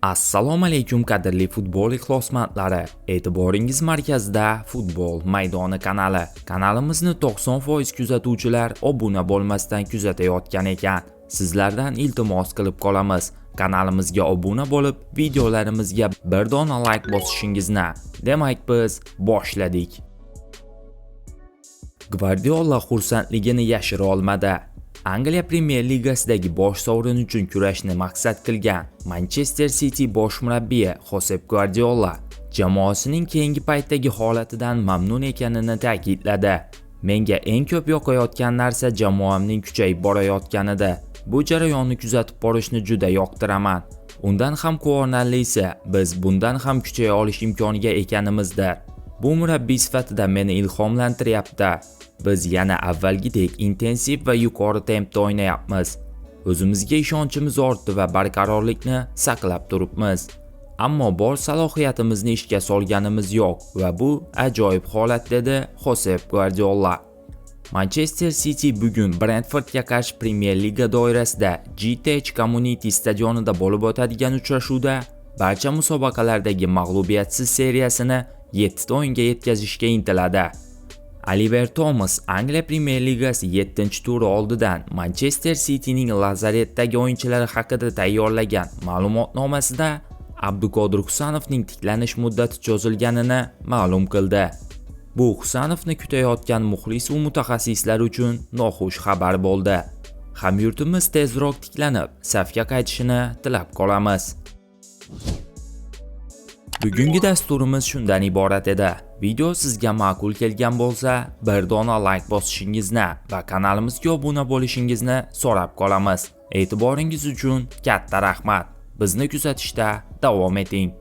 Assalomu alaykum qadrli futbol ixlosmandlari. E'tiboringiz markazida Futbol maydoni kanali. Kanalimizni 90% kuzatuvchilar obuna bo'lmasdan kuzatayotgan ekan. Sizlardan iltimos qilib qolamiz. Kanalimizga obuna bo'lib, videolarimizga bir dona like bosishingizni. Demak, biz boshladik. Gvardiola xursandligini yashira olmadi. Angliya Premyer Ligasidagi bosh sovrin uchun kurashni maqsad qilgan Manchester City bosh murabbiyi Josep Guardiola jamoasining keyingi paytdagi holatidan mamnun ekanini ta'kidladi. Menga eng ko'p yoqayotgan narsa jamoamning kuchayib borayotganida. Bu jarayonni kuzatib borishni juda yoqtiraman. Undan ham quvonarlisi, biz bundan ham kuchaya olish imkoniga ekanimizdir. Bu murabbiy sifatida meni ilhomlantiryapti. Biz yana avvalgidek intensiv va yuqori tempda o'ynayapmiz. O'zimizga ishonchimiz ortdi va barqarorlikni saqlab turibmiz. Ammo bor salohiyatimizni ishga solganimiz yo'q va bu ajoyib holat, dedi Josep Guardiola. Manchester City bugun Brentfordga qarshi Premier Liga doirasida GTH Community stadionida bo'lib o'tadigan uchrashuvda barcha musobaqalardagi mag'lubiyatsiz seriyasini 7 ta o'yinga yetkazishga intiladi. Oliver Thomas Angliya Premyer Ligasi 7-turi oldidan Manchester Cityning lazaretdagi o'yinchilari haqida tayyorlagan ma'lumotnomasida Abduqodir Husanovning tiklanish muddati cho'zilganini ma'lum qildi. Bu Husanovni kutayotgan muxlis va mutaxassislar uchun noxush xabar bo'ldi. Hamyurtimiz tezroq tiklanib, safga qaytishini tilab qolamiz. Bugungi dasturimiz shundan iborat edi. Video sizga ma'qul kelgan bo'lsa, bir dona like bosishingizni va kanalimizga obuna bo'lishingizni so'rab qolamiz. E'tiboringiz uchun katta rahmat. Bizni kuzatishda davom eting.